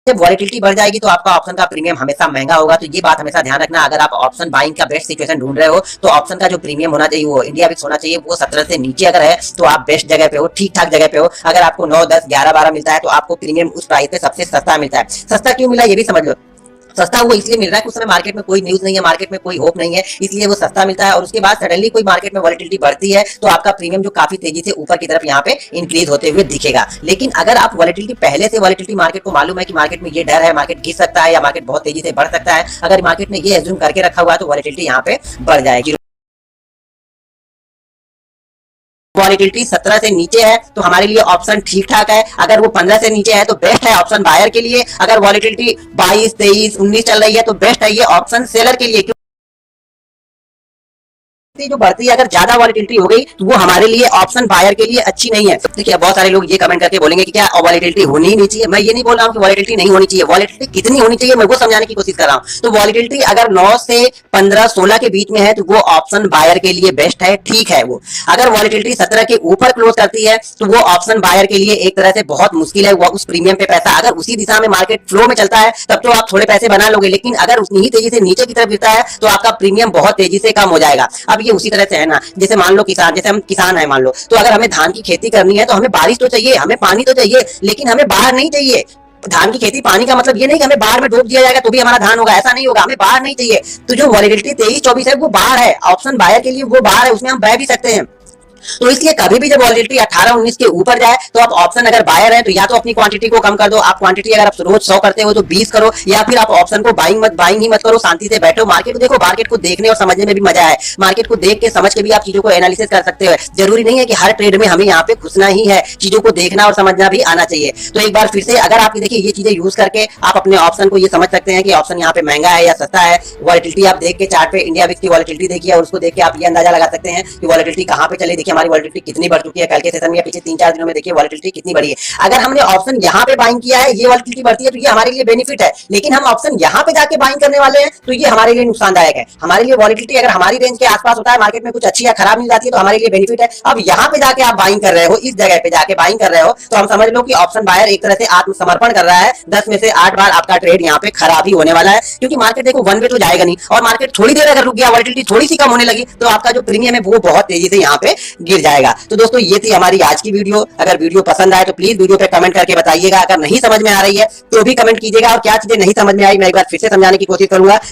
जब वॉलेटिलिटी बढ़ जाएगी तो आपका ऑप्शन का प्रीमियम हमेशा महंगा होगा। तो ये बात हमेशा ध्यान रखना, अगर आप ऑप्शन बाइंग का बेस्ट सिचुएशन ढूंढ रहे हो तो ऑप्शन का जो प्रीमियम होना चाहिए वो इंडिया विक्स होना चाहिए, वो 17 से नीचे अगर है तो आप बेस्ट जगह पे हो, ठीक ठाक जगह पे हो। अगर आपको 9, 10, 11, 12 मिलता है तो आपको प्रीमियम उस प्राइस पे सबसे सस्ता मिलता है। सस्ता क्यों मिला ये भी समझ लो। सस्ता वो इसलिए मिल रहा है कि उस समय मार्केट में कोई न्यूज नहीं है, मार्केट में कोई होप नहीं है, इसलिए वो सस्ता मिलता है। और उसके बाद सडनली कोई मार्केट में वॉलेटिलिटी बढ़ती है तो आपका प्रीमियम जो काफी तेजी से ऊपर की तरफ यहाँ पे इंक्रीज होते हुए दिखेगा। लेकिन अगर आप वॉलेटिलिटी पहले से वॉलेटिलिटी मार्केट को मालूम है कि मार्केट में ये डर है, मार्केट गिर सकता है या मार्केट बहुत तेजी से बढ़ सकता है, अगर मार्केट में ये एज्यूम करके रखा हुआ है तो वॉलेटिलिटी यहाँ पे बढ़ जाएगी। वॉलेटिलिटी 17 से नीचे है तो हमारे लिए ऑप्शन ठीक ठाक है। अगर वो 15 से नीचे है तो बेस्ट है ऑप्शन बायर के लिए। अगर वॉलेटिलिटी 22, 23, 19 चल रही है तो बेस्ट है ये ऑप्शन सेलर के लिए। जो बढ़ती है, अगर ज्यादा वॉलेटिलिटी हो गई तो वो हमारे लिए ऑप्शन बायर के लिए अच्छी नहीं है। देखिए बहुत सारे लोग ये कमेंट करके बोलेंगे कि क्या वॉलेटिलिटी होनी ही नहीं चाहिए। मैं ये नहीं बोल रहा हूँ कि वॉलेटिलिटी नहीं होनी चाहिए, वॉलेटिलिटी कितनी होनी चाहिए मैं वो समझाने की कोशिश कर रहा हूँ। तो वॉलेटिलिटी अगर 9 से 15, 16 के बीच में है तो वो ऑप्शन बायर के लिए बेस्ट है, ठीक है वो। अगर वॉलेटिलिटी 17 के ऊपर क्लोज करती है तो वो ऑप्शन बायर के लिए एक तरह से बहुत मुश्किल है। वो उस प्रीमियम पे पैसा, अगर उसी दिशा में मार्केट फ्लो में चलता है तब तो आप थोड़े पैसे बना लोगे, लेकिन अगर उतनी ही तेजी से नीचे की तरफ गिरता है तो आपका प्रीमियम बहुत तेजी से कम हो जाएगा। अब ये उसी तरह से है ना, जैसे मान लो किसान, जैसे हम किसान है मान लो, तो अगर हमें धान की खेती करनी है तो हमें बारिश तो चाहिए, हमें पानी तो चाहिए, लेकिन हमें बाहर नहीं चाहिए। धान की खेती पानी का मतलब ये नहीं कि हमें बाहर में डूब दिया जाएगा तो भी हमारा धान होगा, ऐसा नहीं होगा। हमें बाहर नहीं चाहिए। तो जो वॉलेटिलिटी 23, 24 है वो बाहर है, ऑप्शन बायर के लिए वो बाहर है, उसमें हम बह भी सकते हैं। तो इसलिए कभी भी जब वॉलेटिलिटी 18, 19 के ऊपर जाए तो आप ऑप्शन अगर बायर है तो या तो अपनी क्वांटिटी को कम कर दो। आप क्वांटिटी अगर आप रोज 100 करते हो तो 20 करो, या फिर आप ऑप्शन को बाइंग ही मत करो, शांति से बैठो, मार्केट को देखो। मार्केट को देखने और समझने में भी मजा है, मार्केट को देख के समझ के भी आप चीजों को एनालिसिस कर सकते हो। जरूरी नहीं है कि हर ट्रेड में हमें यहाँ पे घुसना ही है, चीजों को देखना और समझना भी आना चाहिए। तो एक बार फिर से अगर आप देखिए ये चीजें यूज करके आप अपने ऑप्शन को ये समझ सकते हैं कि ऑप्शन यहाँ पे महंगा है या सस्ता है। वॉलेटिलिटी आप देख के चार्ट पे इंडिया विक्स की वॉलेटिलिटी देखिए और उसको देख के आप ये अंदाजा लगा सकते हैं कि वॉलेटिलिटी कहाँ पे चले। देखिए हमारी वॉलेटिलिटी कितनी बढ़ चुकी है, कल के सेशन में पिछले 3-4 दिनों में देखिए वॉलेटिलिटी कितनी बढ़ी है। अगर हमने ऑप्शन यहाँ पे बाइंग किया है, ये वॉलेटिलिटी बढ़ती है तो ये हमारे लिए बेनिफिट है, लेकिन हम ऑप्शन यहाँ पे जाके बाइंग करने वाले हैं तो ये हमारे लिए नुकसानदायक है। हमारे लिए वॉलेटिलिटी अगर हमारी रेंज के आसपास होता है, मार्केट में कुछ अच्छी या खराब मिल जाती है तो हमारे लिए बेनिफिट है। अब यहाँ पे जाके आप बाइंग कर रहे हो, इस जगह पे जाके बाइंग कर रहे हो तो हम समझ लो कि ऑप्शन बायर एक तरह से आत्मसमर्पण कर रहा है। 10 में से 8 बार आपका ट्रेड यहाँ पे खराब ही होने वाला है, क्योंकि मार्केट देखो वन वे तो जाएगा नहीं, और मार्केट थोड़ी देर अगर रुक गया, वॉलेटिलिटी थोड़ी सी कम होने लगी तो आपका जो प्रीमियम है वो बहुत तेजी से यहाँ पे गिर जाएगा। तो दोस्तों ये थी हमारी आज की वीडियो। अगर वीडियो पसंद आए तो प्लीज वीडियो पे कमेंट करके बताइएगा। अगर नहीं समझ में आ रही है तो भी कमेंट कीजिएगा, और क्या चीजें नहीं समझ में आई मैं एक बार फिर से समझाने की कोशिश करूंगा।